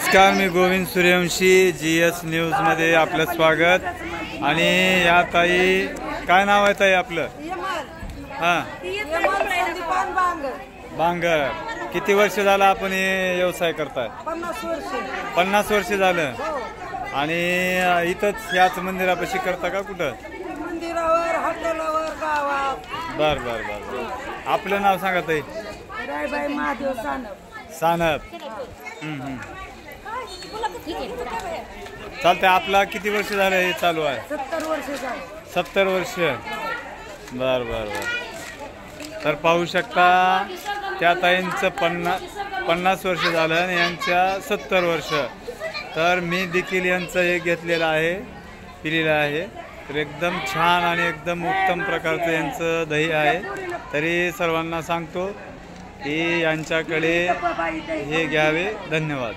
नमस्कार, मी गोविंद सूर्यवंशी, GS न्यूजमध्ये आपलं स्वागत। आणि या ताई, काय नाव आहे ताई आपलं? हां, बांगर। किती वर्ष झालं आपण हे व्यवसाय करताय? 50 वर्ष झालं। आणि इथंच याच मंदिरापाशी करता का कुठं? मंदिरावर, हॉटेलावर, गावात। बर बर बर। आपलं नाव सांगा ताई? रायबाई महादेव सानप। चालतंय। आपला किती वर्ष झालं हे चालू आहे? 70 वर्ष झाले। 70 वर्ष। बर बर बर। तर पाहू शकता, त्या ताईंचं 50 वर्ष झालं आणि यांच्या 70 वर्ष। तर मी देखील यांचं एक घेतलेलं आहे, पिलेलं आहे। तर एकदम छान आणि एकदम उत्तम प्रकारचं यांचं दही आहे। तरी सर्वांना सांगतो की यांच्याकडे हे घ्यावे। धन्यवाद।